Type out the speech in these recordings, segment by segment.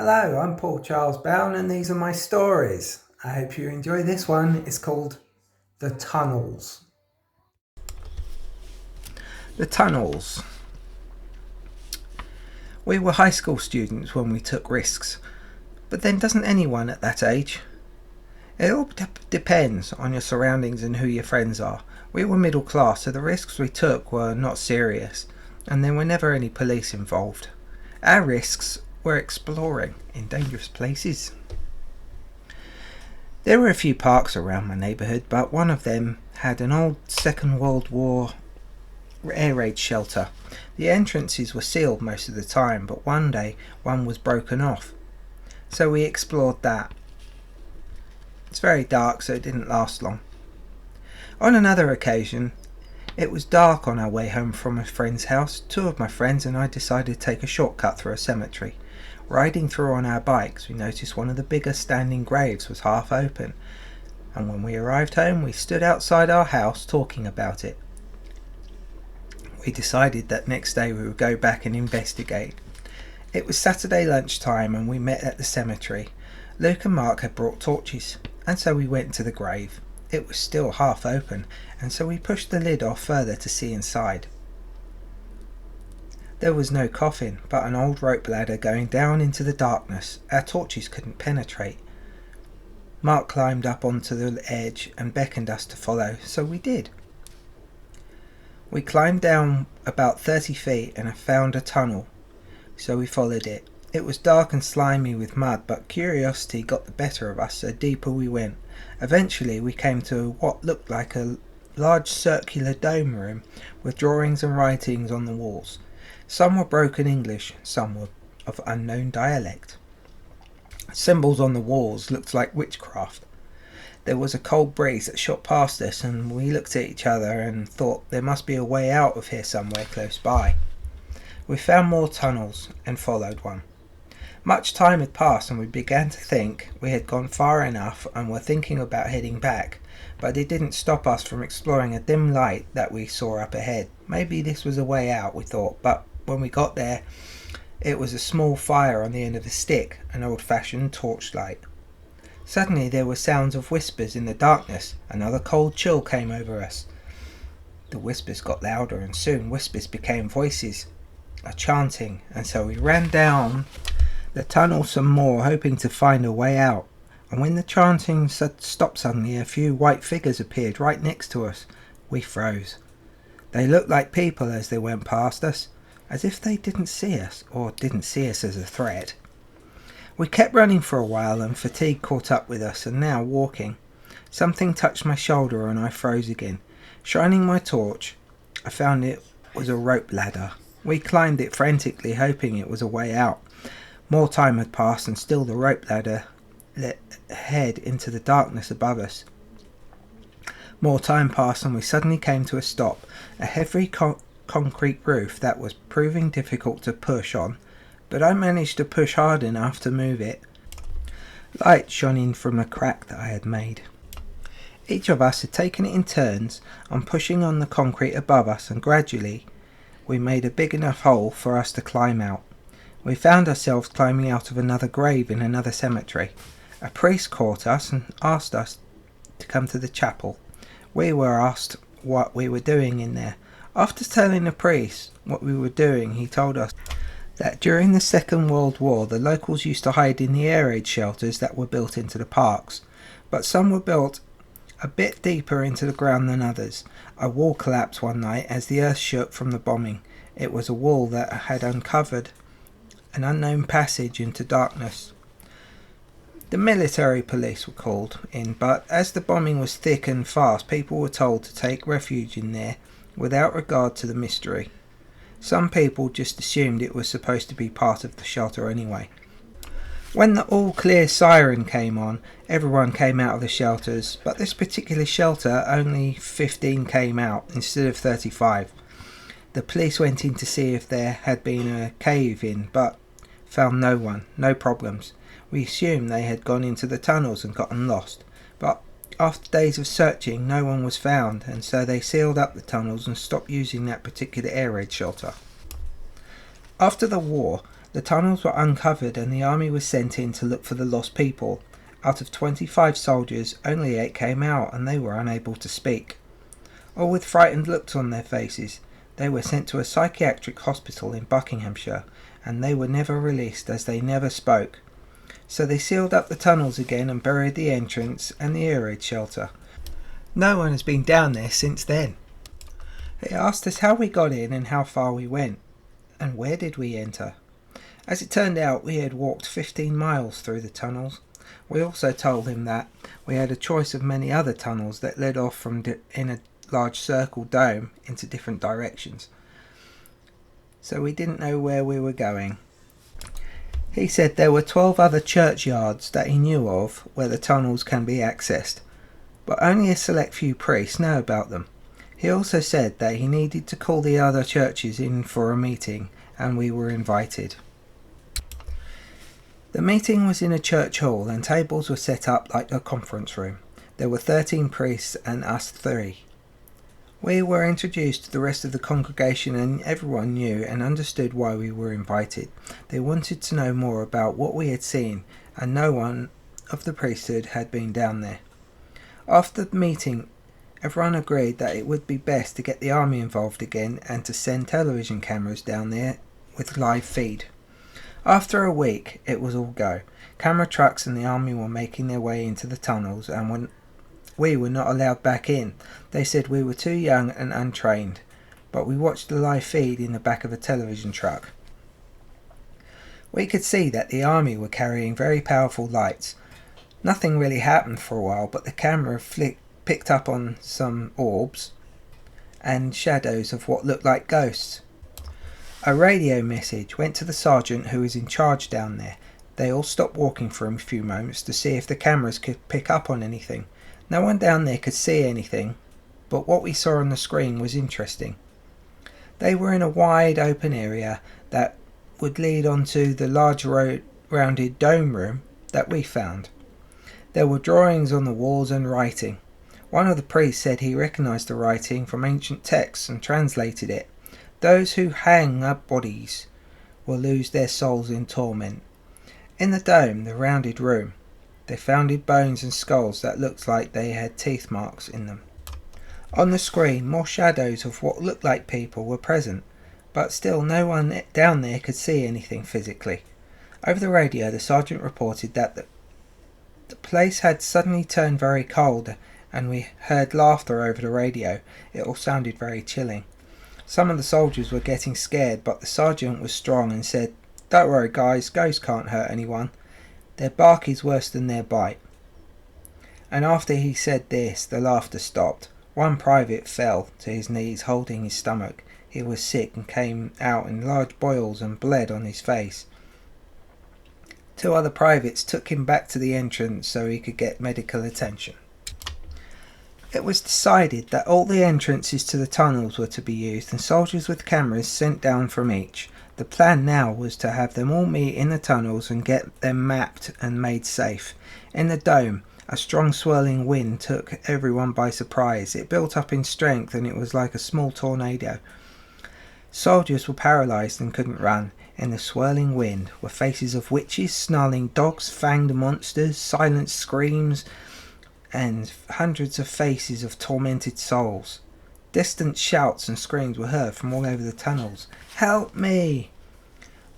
Hello, I'm Paul Charles Bown, and these are my stories. I hope you enjoy this one. It's called The Tunnels. The Tunnels. We were high school students when we took risks, but then doesn't anyone at that age? It all depends on your surroundings and who your friends are. We were middle class, so the risks we took were not serious, and there were never any police involved. Our risks were exploring in dangerous places. There were a few parks around my neighbourhood, but one of them had an old Second World War air raid shelter. The entrances were sealed most of the time, but one day one was broken off. So we explored that. It's very dark, so it didn't last long. On another occasion, it was dark on our way home from a friend's house. Two of my friends and I decided to take a shortcut through a cemetery. Riding through on our bikes, we noticed one of the bigger standing graves was half open, and when we arrived home, we stood outside our house talking about it. We decided that next day we would go back and investigate. It was Saturday lunchtime and we met at the cemetery. Luke and Mark had brought torches, and so we went to the grave. It was still half open, and so we pushed the lid off further to see inside. There was no coffin, but an old rope ladder going down into the darkness. Our torches couldn't penetrate. Mark climbed up onto the edge and beckoned us to follow, so we did. We climbed down about 30 feet and found a tunnel, so we followed it. It was dark and slimy with mud, but curiosity got the better of us, so deeper we went. Eventually we came to what looked like a large circular dome room with drawings and writings on the walls. Some were broken English, some were of unknown dialect. Symbols on the walls looked like witchcraft. There was a cold breeze that shot past us, and we looked at each other and thought there must be a way out of here somewhere close by. We found more tunnels and followed one. Much time had passed and we began to think we had gone far enough and were thinking about heading back, but it didn't stop us from exploring a dim light that we saw up ahead. Maybe this was a way out, we thought, but when we got there, it was a small fire on the end of a stick, an old-fashioned torchlight. Suddenly there were sounds of whispers in the darkness. Another cold chill came over us. The whispers got louder, and soon whispers became voices, a chanting, and so we ran down the tunnel some more, hoping to find a way out. And when the chanting stopped suddenly, a few white figures appeared right next to us. We froze. They looked like people as they went past us, as if they didn't see us, or didn't see us as a threat. We kept running for a while, and fatigue caught up with us, and now walking. Something touched my shoulder and I froze again. Shining my torch, I found it was a rope ladder. We climbed it frantically, hoping it was a way out. More time had passed, and still the rope ladder led ahead into the darkness above us. More time passed, and we suddenly came to a stop. A heavy concrete roof that was proving difficult to push on, but I managed to push hard enough to move it. Light shone in from a crack that I had made. Each of us had taken it in turns on pushing on the concrete above us, and gradually we made a big enough hole for us to climb out. We found ourselves climbing out of another grave in another cemetery. A priest caught us and asked us to come to the chapel. We were asked what we were doing in there. After telling the priest what we were doing, he told us that during the Second World War the locals used to hide in the air raid shelters that were built into the parks, but some were built a bit deeper into the ground than others. A wall collapsed one night as the earth shook from the bombing. It was a wall that had uncovered an unknown passage into darkness. The military police were called in, but as the bombing was thick and fast, people were told to take refuge in there without regard to the mystery. Some people just assumed it was supposed to be part of the shelter anyway. When the all clear siren came on, everyone came out of the shelters, but this particular shelter only 15 came out instead of 35. The police went in to see if there had been a cave in, but found no one, no problems. We assumed they had gone into the tunnels and gotten lost, but after days of searching no one was found, and so they sealed up the tunnels and stopped using that particular air raid shelter. After the war, The tunnels were uncovered and the army was sent in to look for the lost people. Out of 25 soldiers, only 8 came out and they were unable to speak. All with frightened looks on their faces. They were sent to a psychiatric hospital in Buckinghamshire, and they were never released as they never spoke. So they sealed up the tunnels again and buried the entrance and the air raid shelter. No one has been down there since then. They asked us how we got in and how far we went, and where did we enter. As it turned out, we had walked 15 miles through the tunnels. We also told him that we had a choice of many other tunnels that led off from in a large circle dome into different directions. So we didn't know where we were going. He said there were 12 other churchyards that he knew of where the tunnels can be accessed, but only a select few priests know about them. He also said that he needed to call the other churches in for a meeting, and we were invited. The meeting was in a church hall and tables were set up like a conference room. There were 13 priests and us 3. We were introduced to the rest of the congregation and everyone knew and understood why we were invited. They wanted to know more about what we had seen, and no one of the priesthood had been down there. After the meeting, everyone agreed that it would be best to get the army involved again and to send television cameras down there with live feed. After a week, it was all go. Camera trucks and the army were making their way into the tunnels, and when we were not allowed back in. They said we were too young and untrained, but we watched the live feed in the back of a television truck. We could see that the army were carrying very powerful lights. Nothing really happened for a while, but the camera picked up on some orbs and shadows of what looked like ghosts. A radio message went to the sergeant who was in charge down there. They all stopped walking for a few moments to see if the cameras could pick up on anything. No one down there could see anything, but what we saw on the screen was interesting. They were in a wide open area that would lead onto the large rounded dome room that we found. There were drawings on the walls and writing. One of the priests said he recognized the writing from ancient texts and translated it. Those who hang up bodies will lose their souls in torment. In the dome, the rounded room, they found bones and skulls that looked like they had teeth marks in them. On the screen, more shadows of what looked like people were present, but still no one down there could see anything physically. Over the radio, the sergeant reported that the place had suddenly turned very cold, and we heard laughter over the radio. It all sounded very chilling. Some of the soldiers were getting scared, but the sergeant was strong and said, "Don't worry guys, ghosts can't hurt anyone. Their bark is worse than their bite." And after he said this, the laughter stopped. One private fell to his knees holding his stomach. He was sick and came out in large boils and bled on his face. 2 other privates took him back to the entrance so he could get medical attention. It was decided that all the entrances to the tunnels were to be used and soldiers with cameras sent down from each. The plan now was to have them all meet in the tunnels and get them mapped and made safe. In the dome, a strong swirling wind took everyone by surprise. It built up in strength and it was like a small tornado. Soldiers were paralysed and couldn't run. In the swirling wind were faces of witches, snarling dogs, fanged monsters, silent screams, and hundreds of faces of tormented souls. Distant shouts and screams were heard from all over the tunnels. "Help me!"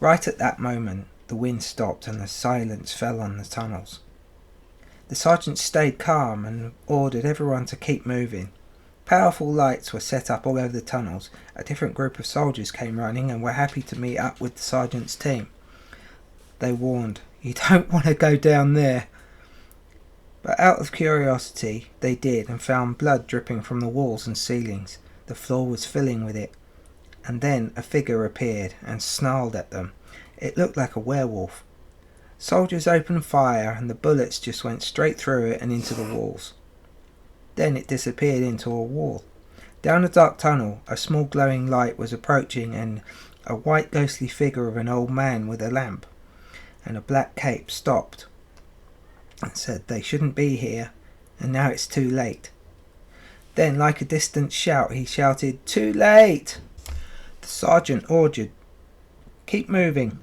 Right at that moment, the wind stopped and the silence fell on the tunnels. The sergeant stayed calm and ordered everyone to keep moving. Powerful lights were set up all over the tunnels. A different group of soldiers came running and were happy to meet up with the sergeant's team. They warned, "You don't want to go down there." But out of curiosity, they did and found blood dripping from the walls and ceilings. The floor was filling with it. And then a figure appeared and snarled at them. It looked like a werewolf. Soldiers opened fire and the bullets just went straight through it and into the walls. Then it disappeared into a wall. Down a dark tunnel, a small glowing light was approaching and a white ghostly figure of an old man with a lamp and a black cape stopped and said they shouldn't be here and now it's too late. Then, like a distant shout, he shouted, "Too late!" The sergeant ordered, "Keep moving."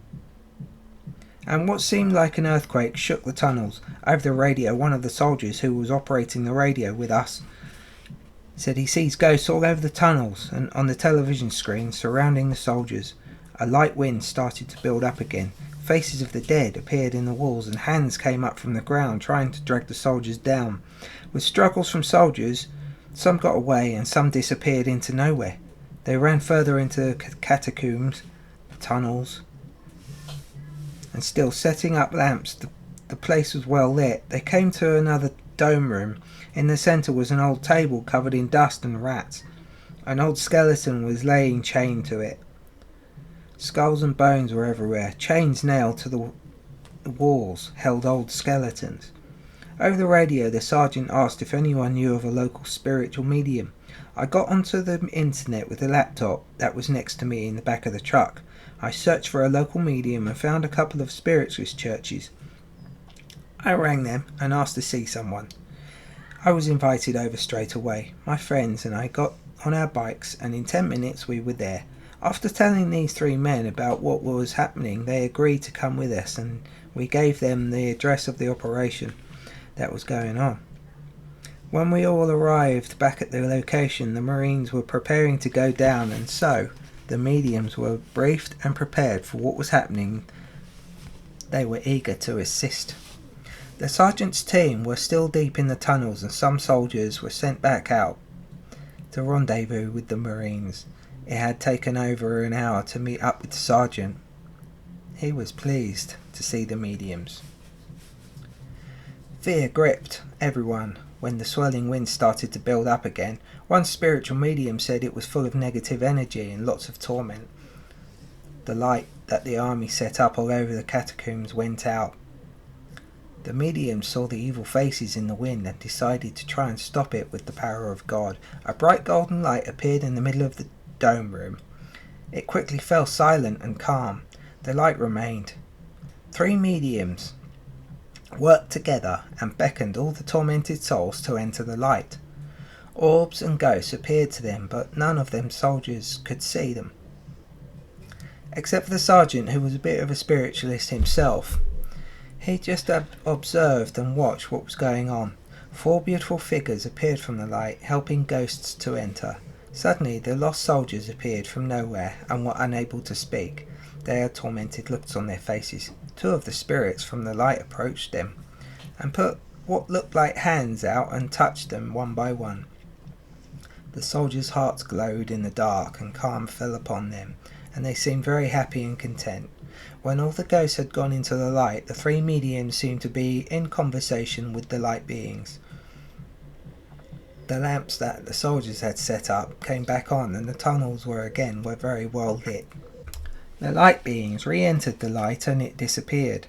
and what seemed like an earthquake shook the tunnels. Over the radio, one of the soldiers who was operating the radio with us said he sees ghosts all over the tunnels and on the television screen surrounding the soldiers. A light wind started to build up again. Faces of the dead appeared in the walls and hands came up from the ground trying to drag the soldiers down. With struggles from soldiers, some got away and some disappeared into nowhere. They ran further into the catacombs, tunnels, and still setting up lamps. The place was well lit. They came to another dome room. In the centre was an old table covered in dust and rats. An old skeleton was laying chained to it. Skulls and bones were everywhere. Chains nailed to the walls held old skeletons. Over the radio, the sergeant asked if anyone knew of a local spiritual medium. I got onto the internet with the laptop that was next to me in the back of the truck. I searched for a local medium and found a couple of spiritualist churches. I rang them and asked to see someone. I was invited over straight away. My friends and I got on our bikes and in 10 minutes we were there. After telling these 3 men about what was happening, they agreed to come with us and we gave them the address of the operation that was going on. When we all arrived back at the location, the Marines were preparing to go down, and so the mediums were briefed and prepared for what was happening. They were eager to assist. The sergeant's team were still deep in the tunnels and some soldiers were sent back out to rendezvous with the Marines. It had taken over an hour to meet up with the sergeant. He was pleased to see the mediums. Fear gripped everyone when the swirling wind started to build up again. One spiritual medium said it was full of negative energy and lots of torment. The light that the army set up all over the catacombs went out. The medium saw the evil faces in the wind and decided to try and stop it with the power of God. A bright golden light appeared in the middle of the dome room. It quickly fell silent and calm. The light remained. 3 mediums worked together and beckoned all the tormented souls to enter the light. Orbs and ghosts appeared to them, but none of them soldiers could see them. Except for the sergeant, who was a bit of a spiritualist himself. He just observed and watched what was going on. 4 beautiful figures appeared from the light, helping ghosts to enter. Suddenly the lost soldiers appeared from nowhere and were unable to speak. They had tormented looks on their faces. 2 of the spirits from the light approached them and put what looked like hands out and touched them one by one. The soldiers' hearts glowed in the dark and calm fell upon them, and they seemed very happy and content. When all the ghosts had gone into the light, the 3 mediums seemed to be in conversation with the light beings. The lamps that the soldiers had set up came back on and the tunnels were very well lit. The light beings re-entered the light and it disappeared.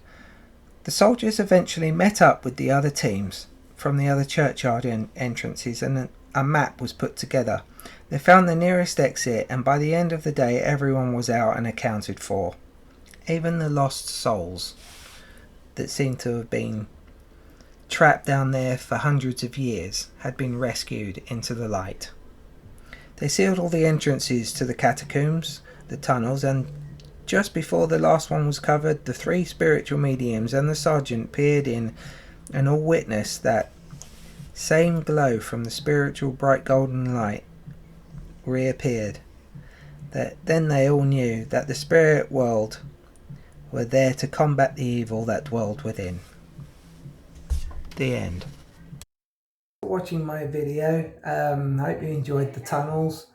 The soldiers eventually met up with the other teams from the other churchyard entrances and a map was put together. They found the nearest exit and by the end of the day everyone was out and accounted for. Even the lost souls that seemed to have been trapped down there for hundreds of years had been rescued into the light. They sealed all the entrances to the catacombs, the tunnels, and just before the last one was covered, the 3 spiritual mediums and the sergeant peered in and all witnessed that same glow from the spiritual bright golden light reappeared. Then they all knew that the spirit world were there to combat the evil that dwelled within. The end. Thanks for watching my video. Hope you enjoyed the tunnels.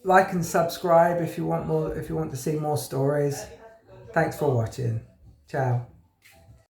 Like and subscribe if you want more. If you want to see more stories. Thanks for watching. Ciao.